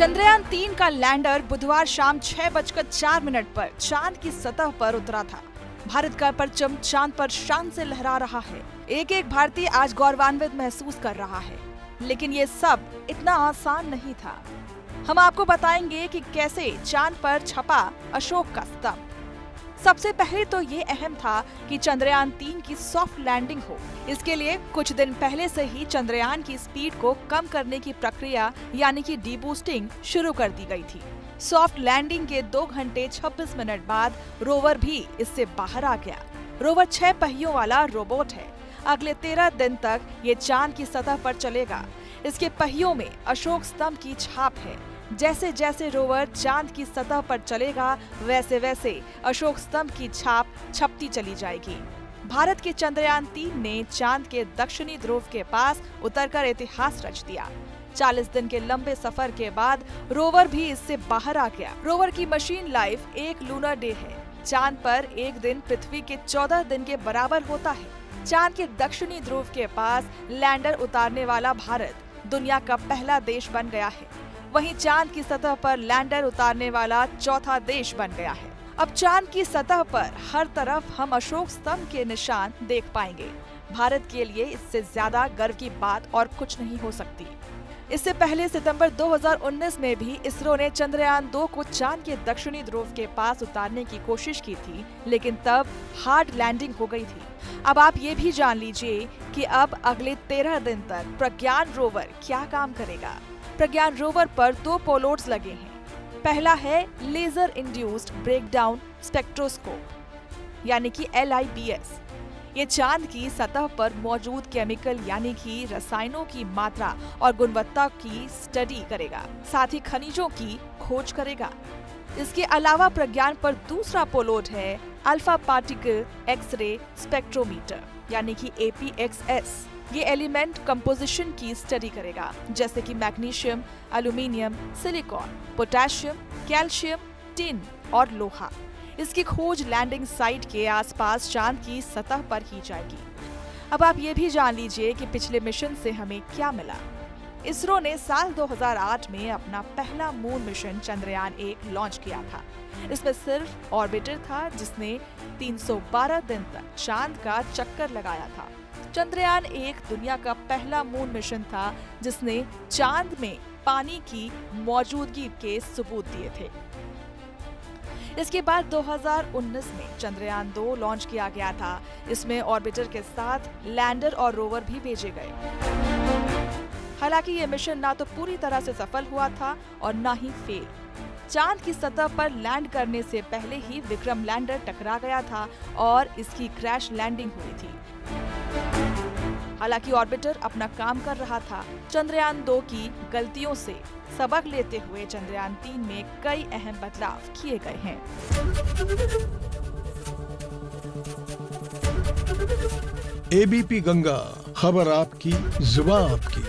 चंद्रयान-3 का लैंडर बुधवार शाम 6:04 पर चांद की सतह पर उतरा था। भारत का परचम चांद पर शान से लहरा रहा है। एक एक भारतीय आज गौरवान्वित महसूस कर रहा है। लेकिन ये सब इतना आसान नहीं था। हम आपको बताएंगे कि कैसे चांद पर छपा अशोक का स्तंभ। सबसे पहले तो ये अहम था कि चंद्रयान-3 की सॉफ्ट लैंडिंग हो। इसके लिए कुछ दिन पहले से ही चंद्रयान की स्पीड को कम करने की प्रक्रिया यानी कि डीबूस्टिंग शुरू कर दी गई थी। सॉफ्ट लैंडिंग के 2 घंटे 26 मिनट बाद रोवर भी इससे बाहर आ गया। रोवर 6 पहियों वाला रोबोट है। अगले 13 दिन तक ये चांद की सतह पर चलेगा। इसके पहियों में अशोक स्तंभ की छाप है। जैसे जैसे रोवर चांद की सतह पर चलेगा वैसे वैसे अशोक स्तंभ की छाप छपती चली जाएगी। भारत के चंद्रयान-3 ने चांद के दक्षिणी ध्रुव के पास उतरकर इतिहास रच दिया। 40 दिन के लंबे सफर के बाद रोवर भी इससे बाहर आ गया। रोवर की मशीन लाइफ एक लूनर डे है। चांद पर एक दिन पृथ्वी के 14 दिन के बराबर होता है। चांद के दक्षिणी ध्रुव के पास लैंडर उतारने वाला भारत दुनिया का पहला देश बन गया है। वहीं चांद की सतह पर लैंडर उतारने वाला चौथा देश बन गया है। अब चांद की सतह पर हर तरफ हम अशोक स्तंभ के निशान देख पाएंगे। भारत के लिए इससे ज्यादा गर्व की बात और कुछ नहीं हो सकती। इससे पहले सितंबर 2019 में भी इसरो ने चंद्रयान-2 को चांद के दक्षिणी ध्रुव के पास उतारने की कोशिश की थी, लेकिन तब हार्ड लैंडिंग हो गई थी। अब आप ये भी जान लीजिए कि अब अगले 13 दिन तक प्रज्ञान रोवर क्या काम करेगा। प्रज्ञान रोवर पर 2 पेलोड्स लगे हैं। पहला है लेजर इंड्यूस्ड ब्रेकडाउन स्पेक्ट्रोस्कोप यानी कि LIBS। ये चांद की सतह पर मौजूद केमिकल यानी कि रसायनों की मात्रा और गुणवत्ता की स्टडी करेगा, साथ ही खनिजों की खोज करेगा। इसके अलावा प्रज्ञान पर दूसरा पेलोड है अल्फा पार्टिकल एक्स-रे स्पेक्ट्रोमीटर यानी कि APXS। ये एलिमेंट कंपोजिशन की स्टडी करेगा, जैसे कि magnesium, aluminium, silicon, potassium, calcium, tin और लोहा। इसकी खोज लैंडिंग साइट के आसपास चांद की सतह पर की जाएगी। अब आप ये भी जान लीजिए कि पिछले मिशन से हमें क्या मिला। इसरो ने साल 2008 में अपना पहला मून मिशन चंद्रयान-1 लॉन्च किया था। इसमें सिर्फ ऑर्बिटर था जिसने 312 दिन तक चांद का चक्कर लगाया था। चंद्रयान-1 दुनिया का पहला मून मिशन था जिसने चांद में पानी की मौजूदगी के सबूत दिए थे। इसके बाद 2019 में चंद्रयान-2 लॉन्च किया गया था। इसमें ऑर्बिटर के साथ लैंडर और रोवर भी भेजे गए। हालांकि ये मिशन ना तो पूरी तरह से सफल हुआ था और ना ही फेल। चांद की सतह पर लैंड करने से पहले ही विक्रम लैंडर टकरा गया था और इसकी क्रैश लैंडिंग हुई थी। हालांकि ऑर्बिटर अपना काम कर रहा था। चंद्रयान-2 की गलतियों से सबक लेते हुए चंद्रयान-3 में कई अहम बदलाव किए गए हैं। ABP गंगा, खबर आपकी, जुबान आपकी।